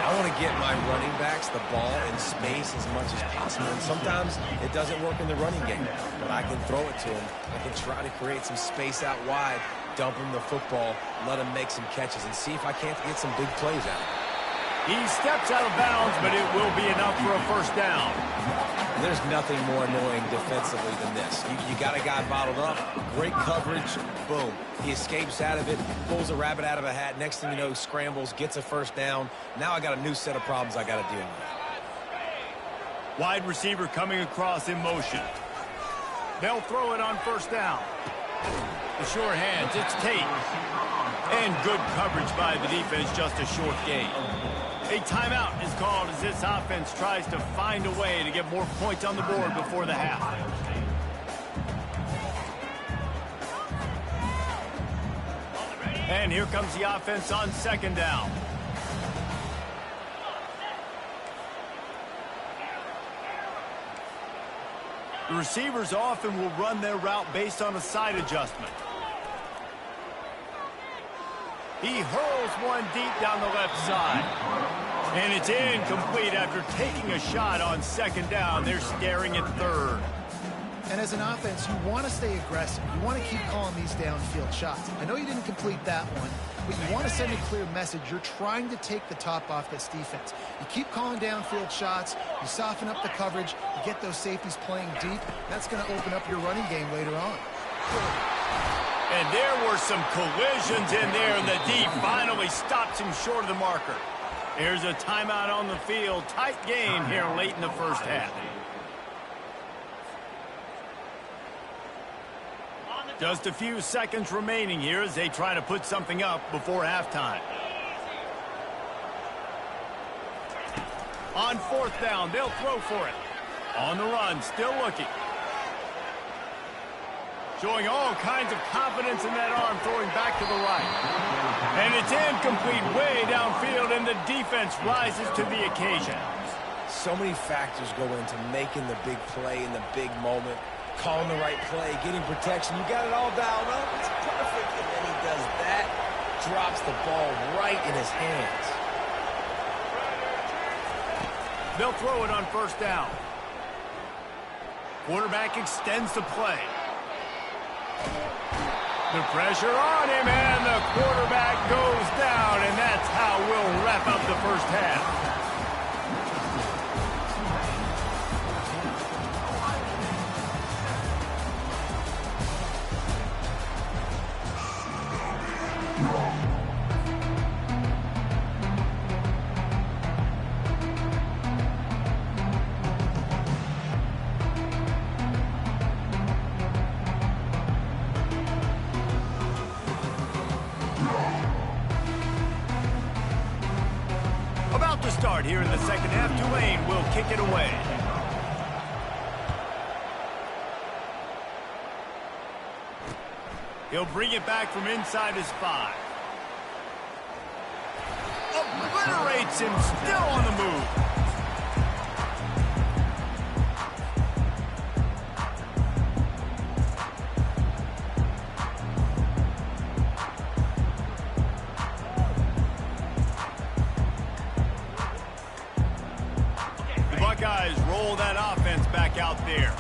I want to get my running backs the ball in space as much as possible. And sometimes it doesn't work in the running game, but I can throw it to them. I can try to create some space out wide, dump them the football, let them make some catches, and see if I can't get some big plays out. He steps out of bounds, but it will be enough for a first down. There's nothing more annoying defensively than this. You got a guy bottled up, great coverage, boom. He escapes out of it, pulls a rabbit out of a hat. Next thing you know, scrambles, gets a first down. Now I got a new set of problems I got to deal with. Wide receiver coming across in motion. They'll throw it on first down. The short hands, it's Tate. And good coverage by the defense, just a short gain. A timeout is called as this offense tries to find a way to get more points on the board before the half. And here comes the offense on 2nd down. The receivers often will run their route based on a side adjustment. He hurls one deep down the left side. And it's incomplete after taking a shot on 2nd down. They're staring at 3rd. And as an offense, you want to stay aggressive. You want to keep calling these downfield shots. I know you didn't complete that one, but you want to send a clear message. You're trying to take the top off this defense. You keep calling downfield shots. You soften up the coverage. You get those safeties playing deep. That's going to open up your running game later on. And there were some collisions in there, and the D finally stops him short of the marker. Here's a timeout on the field. Tight game here late in the first half. Just a few seconds remaining here as they try to put something up before halftime. On fourth down, they'll throw for it. On the run, still looking. Showing all kinds of confidence in that arm, throwing back to the right. And it's incomplete way downfield, and the defense rises to the occasion. So many factors go into making the big play in the big moment. Calling the right play, getting protection. You got it all dialed up. It's perfect. And then he does that, drops the ball right in his hands. They'll throw it on first down. Quarterback extends the play. The pressure on him, and the quarterback goes down, and that's how we'll wrap up the first half. About to start here in the second half. Tulane will kick it away. He'll bring it back from inside his 5. Obliterates him, still on the move. Buckeyes roll that offense back out there.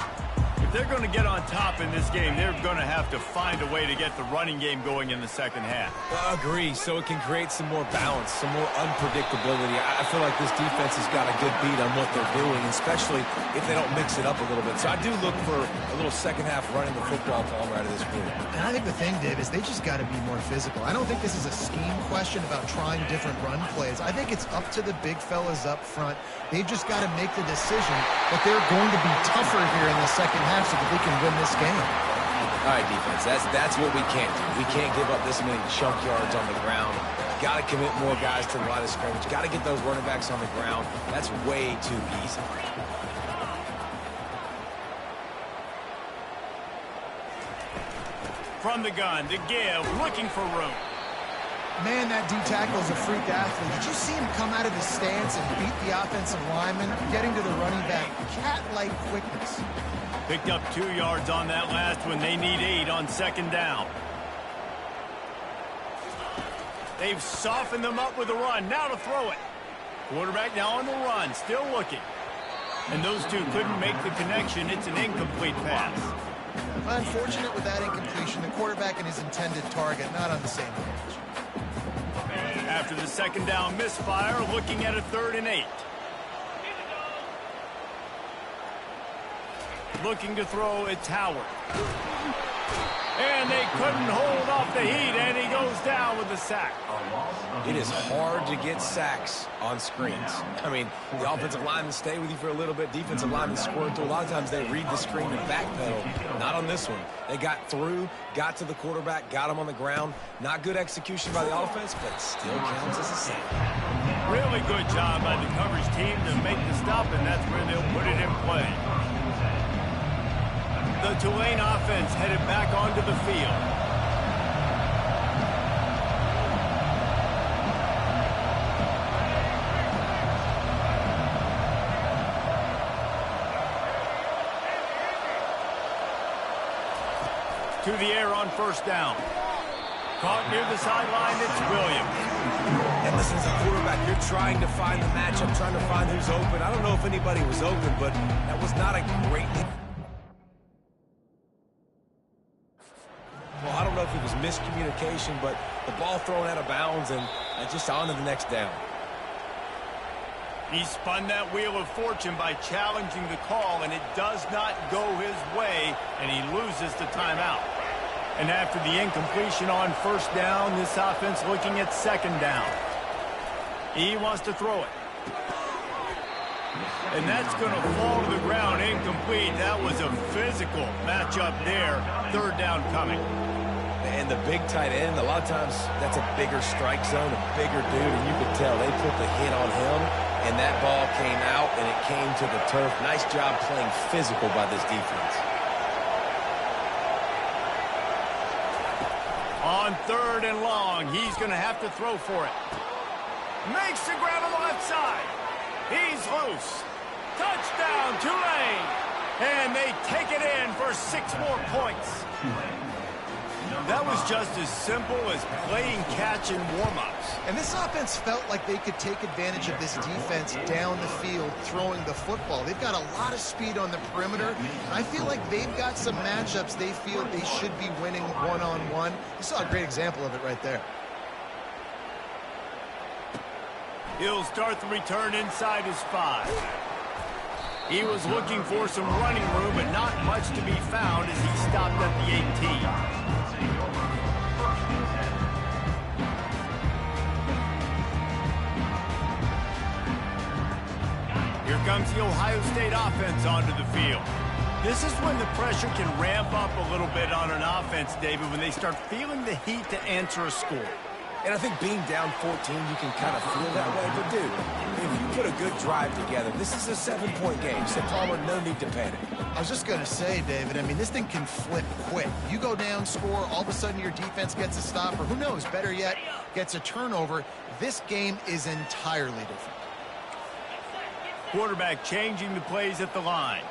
If they're going to get on top in this game, they're going to have to find a way to get the running game going in the second half. Agree, so it can create some more balance, some more unpredictability. I feel like this defense has got a good beat on what they're doing, especially if they don't mix it up a little bit. So I do look for a little second half running the football ball out of this group. And I think the thing, Dave, is they just got to be more physical. I don't think this is a scheme question about trying different run plays. I think it's up to the big fellas up front. They've just got to make the decision that they're going to be tougher here in the second half so that they can win this game. All right, defense, that's what we can't do. We can't give up this many chunk yards on the ground. Got to commit more guys to the line of scrimmage. Got to get those running backs on the ground. That's way too easy. From the gun, to give, looking for room. Man, that D-tackle is a freak athlete. Did you see him come out of his stance and beat the offensive lineman, getting to the running back? Cat-like quickness. Picked up 2 yards on that last one. They need 8 on second down. They've softened them up with a run. Now to throw it. Quarterback now on the run, still looking. And those two couldn't make the connection. It's an incomplete pass. Unfortunate with that incompletion. The quarterback and his intended target not on the same page. After the second down misfire, looking at a 3rd and 8. Looking to throw, it's Howard. And they couldn't hold off the heat, and he goes down with the sack. It is hard to get sacks on screens. I mean, the offensive linemen stay with you for a little bit. Defensive linemen squirt through. A lot of times they read the screen and backpedal. Not on this one. They got through, got to the quarterback, got him on the ground. Not good execution by the offense, but still counts as a sack. Really good job by the coverage team to make the stop, and that's where they'll put it in play. The Tulane offense headed back onto the field. To the air on first down. Caught near the sideline, it's Williams. And listen, as a quarterback, you're trying to find the matchup, trying to find who's open. I don't know if anybody was open, but that was not a great miscommunication, but the ball thrown out of bounds and just on to the next down. He spun that wheel of fortune by challenging the call, and it does not go his way, and he loses the timeout. And after the incompletion on first down, this offense looking at second down. He wants to throw it. And that's going to fall to the ground incomplete. That was a physical matchup there. Third down coming. And the big tight end, a lot of times that's a bigger strike zone, a bigger dude, and you could tell they put the hit on him, and that ball came out, and it came to the turf. Nice job playing physical by this defense. On third and long, he's going to have to throw for it. Makes the grab on the left side. He's loose. Touchdown, Tulane. And they take it in for 6 more points. That was just as simple as playing catch in warm-ups. And this offense felt like they could take advantage of this defense down the field throwing the football. They've got a lot of speed on the perimeter. And I feel like they've got some matchups they feel they should be winning one-on-one. You saw a great example of it right there. He'll start the return inside his 5. He was looking for some running room, but not much to be found as he stopped at the 18. Here comes the Ohio State offense onto the field. This is when the pressure can ramp up a little bit on an offense, David, when they start feeling the heat to answer a score. And I think being down 14, you can kind of feel that way. But, dude, if you put a good drive together, this is a 7-point game. So, Palmer, no need to panic. I was just going to say, David, I mean, this thing can flip quick. You go down, score, all of a sudden your defense gets a stop, or who knows, better yet, gets a turnover. This game is entirely different. Quarterback changing the plays at the line.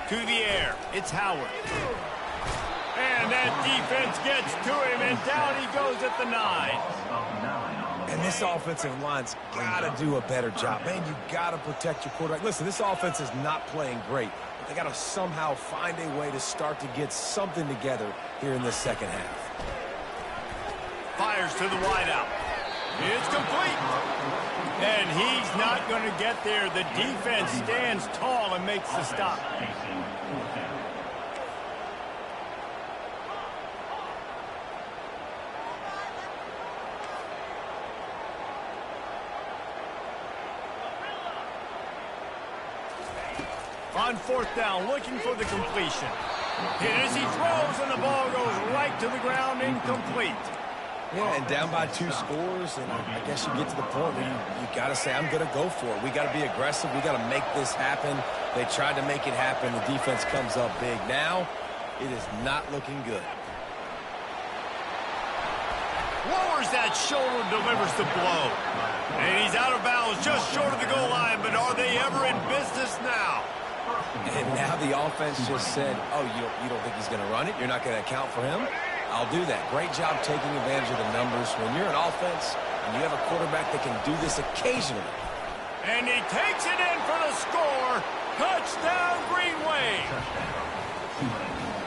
To the air, it's Howard. And that defense gets to him, and down he goes at the 9. And this offensive line's got to do a better job. Man, you got to protect your quarterback. Listen, this offense is not playing great. But they got to somehow find a way to start to get something together here in this second half. Fires to the wideout. It's complete. And he's not going to get there. The defense stands tall and makes the stop. On fourth down, looking for the completion. Hit as he throws, and the ball goes right to the ground, incomplete. Yeah, and down by 2 scores, and I guess you get to the point where you got to say, I'm going to go for it. We got to be aggressive. We got to make this happen. They tried to make it happen. The defense comes up big. Now, it is not looking good. Lowers that shoulder, delivers the blow. And he's out of bounds, just short of the goal line, but are they ever in business now? And now the offense just said, oh, you don't think he's going to run it? You're not going to account for him? I'll do that. Great job taking advantage of the numbers. When you're an offense and you have a quarterback that can do this occasionally. And he takes it in for the score. Touchdown, Green Wave.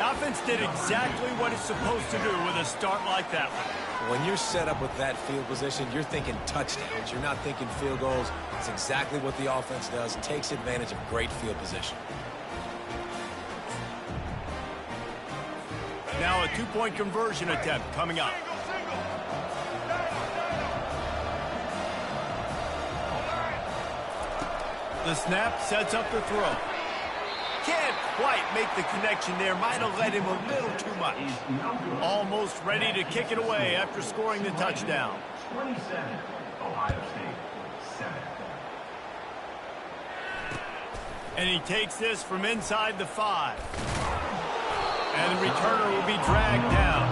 Offense did exactly what it's supposed to do with a start like that one. When you're set up with that field position, you're thinking touchdowns. You're not thinking field goals. It's exactly what the offense does. Takes advantage of great field position. Now a 2-point conversion attempt coming up. The snap sets up the throw. Can't quite make the connection there. Might have led him a little too much. Almost ready to kick it away after scoring the touchdown. 27, Ohio State, 7. And he takes this from inside the 5. And the returner will be dragged down.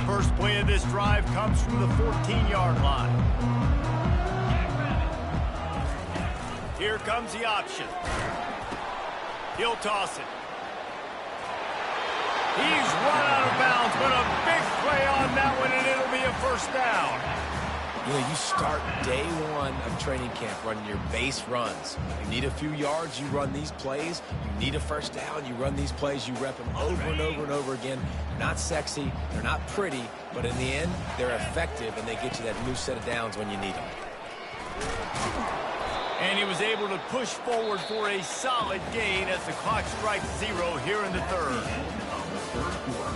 First play of this drive comes from the 14-yard line. Here comes the option. He'll toss it. He's run out of bounds, but a big play on that one, and it'll be a first down. You know, you start day one of training camp running your base runs. You need a few yards, you run these plays. You need a first down, you run these plays. You rep them over and over and over again. They're not sexy, they're not pretty, but in the end, they're effective, and they get you that new set of downs when you need them. And he was able to push forward for a solid gain as the clock strikes 0 here in the third. Third quarter,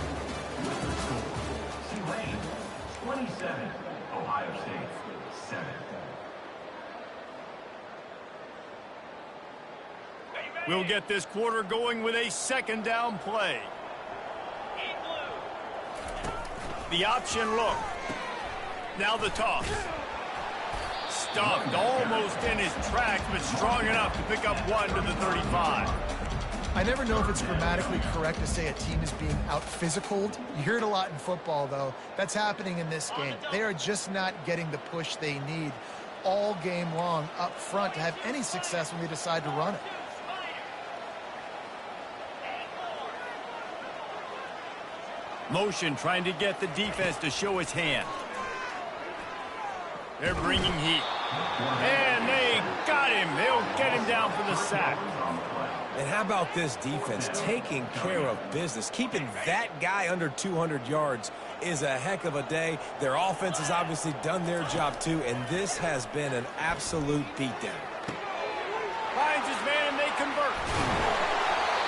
with the score, Tulane 27, Ohio State 7. We'll get this quarter going with a second down play. The option look. Now the toss. Stuffed almost in his tracks, but strong enough to pick up 1 to the 35. I never know if it's grammatically correct to say a team is being out-physicaled. You hear it a lot in football, though. That's happening in this game. They are just not getting the push they need all game long up front to have any success when they decide to run it. Motion trying to get the defense to show his hand. They're bringing heat. And they got him. They'll get him down for the sack. And how about this defense taking care of business? Keeping that guy under 200 yards is a heck of a day. Their offense has obviously done their job too, and this has been an absolute beatdown. Finds his man and they convert.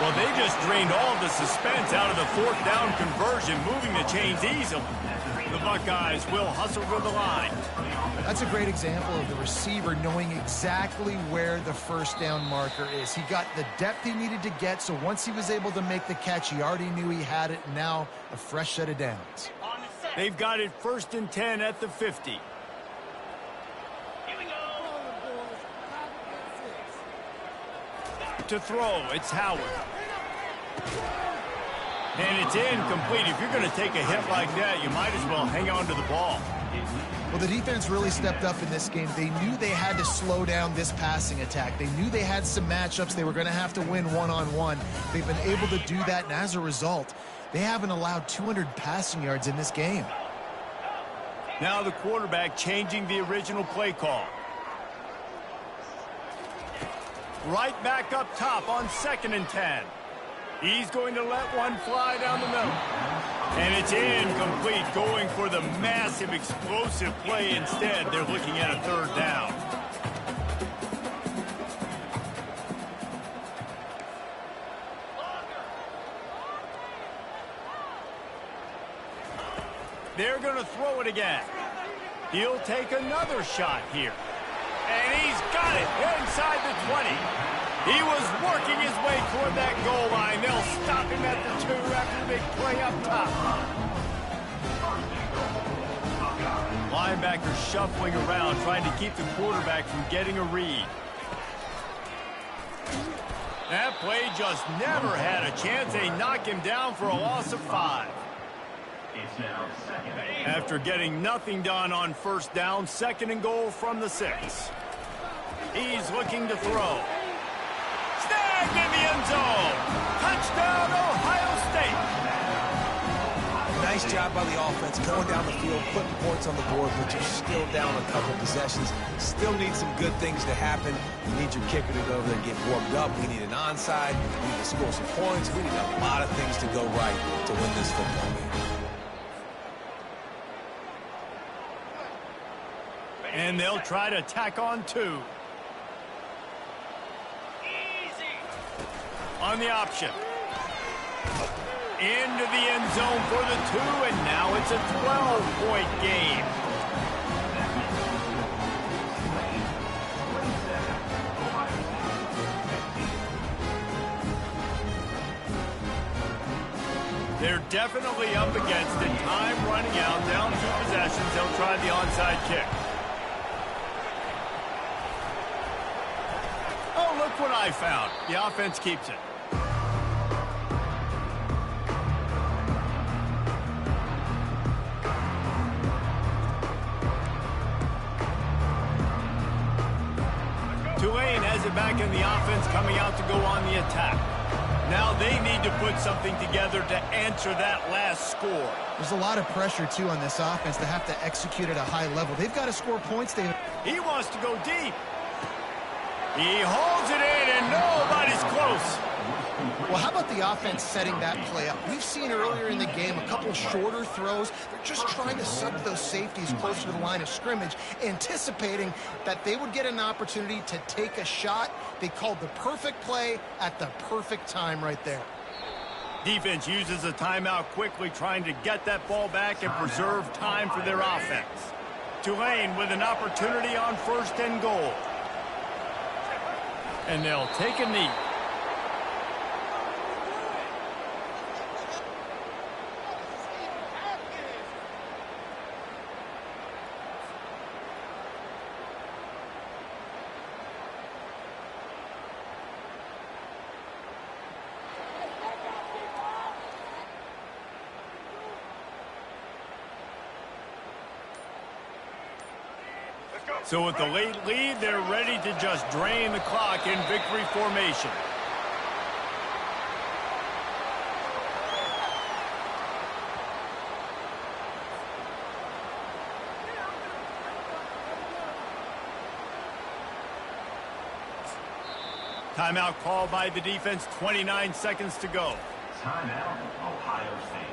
Well, they just drained all the suspense out of the fourth down conversion, moving the chains easily. The Buckeyes will hustle for the line. That's a great example of the receiver knowing exactly where the first down marker is. He got the depth he needed to get, so once he was able to make the catch, he already knew he had it. Now a fresh set of downs. They've got it 1st and 10 at the 50. To throw, it's Howard. And it's incomplete. If you're going to take a hit like that, you might as well hang on to the ball. Well, the defense really stepped up in this game. They knew they had to slow down this passing attack. They knew they had some matchups they were going to have to win one-on-one. They've been able to do that, and as a result, they haven't allowed 200 passing yards in this game. Now the quarterback changing the original play call. Right back up top on 2nd and 10. He's going to let one fly down the middle. And it's incomplete, going for the massive explosive play instead. They're looking at a 3rd down. They're going to throw it again. He'll take another shot here. And he's got it inside the 20. He was working his way toward that goal line. They'll stop him at the 2 after the big play up top. Linebacker shuffling around, trying to keep the quarterback from getting a read. That play just never had a chance. They knock him down for a loss of 5. After getting nothing done on 1st down, 2nd and goal from the 6. He's looking to throw. Snagged in the end zone. Touchdown, Ohio State. Nice job by the offense, going down the field, putting points on the board, but you're still down a couple possessions. Still need some good things to happen. You need your kicker to go over there and get warmed up. We need an onside. We need to score some points. We need a lot of things to go right to win this football game. And they'll try to tack on 2. On the option. Into the end zone for the 2, and now it's a 12-point game. They're definitely up against it. Time running out, down 2 possessions. They'll try the onside kick. Oh, look what I found. The offense keeps it. Tulane has it back in the offense coming out to go on the attack. Now they need to put something together to answer that last score. There's a lot of pressure, too, on this offense to have to execute at a high level. They've got to score points, David. He wants to go deep. He holds it in, and nobody's close. Well, how about the offense setting that play up? We've seen earlier in the game a couple shorter throws. They're just trying to suck those safeties closer to the line of scrimmage, anticipating that they would get an opportunity to take a shot. They called the perfect play at the perfect time right there. Defense uses a timeout quickly, trying to get that ball back and preserve time for their offense. Tulane with an opportunity on 1st and goal. And they'll take a knee. So with the late lead, they're ready to just drain the clock in victory formation. Timeout called by the defense, 29 seconds to go. Timeout, Ohio State.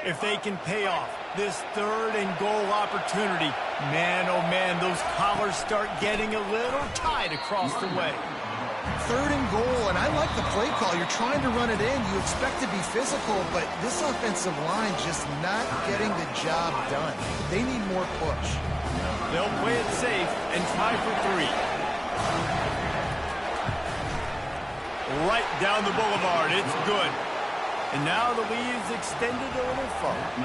If they can pay off this 3rd and goal opportunity, man, oh man, those collars start getting a little tight across the way. 3rd and goal, and I like the play call. You're trying to run it in. You expect to be physical, but this offensive line just not getting the job done. They need more push. They'll play it safe and try for 3. Right down the boulevard. It's good. And now the lead is extended a little further.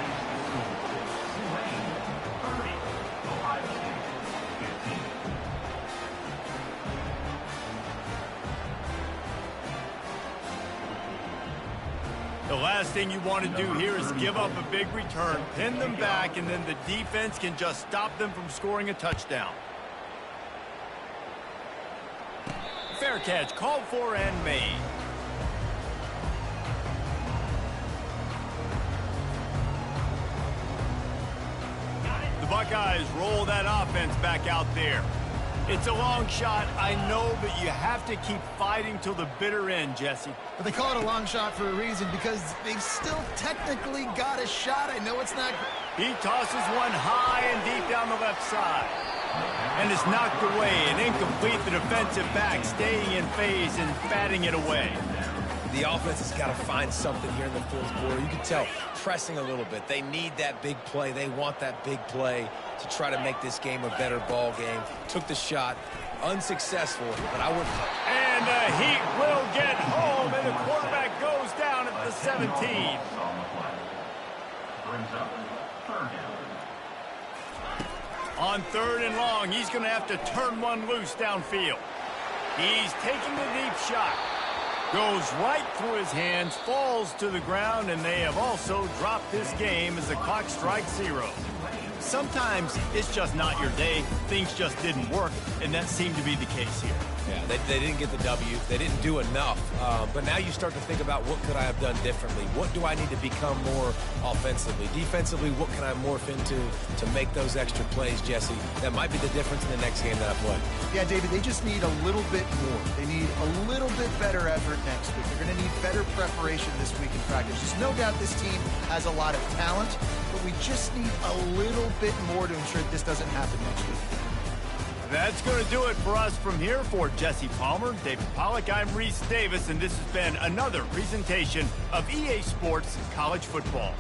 The last thing you want to do here is give up a big return, pin them back, and then the defense can just stop them from scoring a touchdown. Fair catch called for and made. Buckeyes roll that offense back out there. It's a long shot, I know, but you have to keep fighting till the bitter end, Jesse. But they call it a long shot for a reason, because they've still technically got a shot. I know it's not... He tosses one high and deep down the left side. And it's knocked away and incomplete. The defensive back staying in phase and batting it away. The offense has got to find something here in the fourth quarter. You can tell, pressing a little bit. They need that big play. They want that big play to try to make this game a better ball game. Took the shot, unsuccessful, but I wouldn't. And the Heat will get home, and the quarterback goes down at the 17. Brings up 3rd down. On 3rd and long, he's going to have to turn one loose downfield. He's taking the deep shot. Goes right through his hands, falls to the ground, and they have also dropped this game as the clock strikes 0. Sometimes it's just not your day. Things just didn't work, and that seemed to be the case here. Yeah, they didn't get the W. They didn't do enough. But now you start to think about, what could I have done differently? What do I need to become more offensively? Defensively, what can I morph into to make those extra plays, Jesse? That might be the difference in the next game that I play. Yeah, David, they just need a little bit more. They need a little bit better effort next week. They're going to need better preparation this week in practice. There's no doubt this team has a lot of talent, but we just need a little bit more to ensure that this doesn't happen next week. That's going to do it for us from here. For Jesse Palmer, David Pollack, I'm Reese Davis, and this has been another presentation of EA Sports College Football.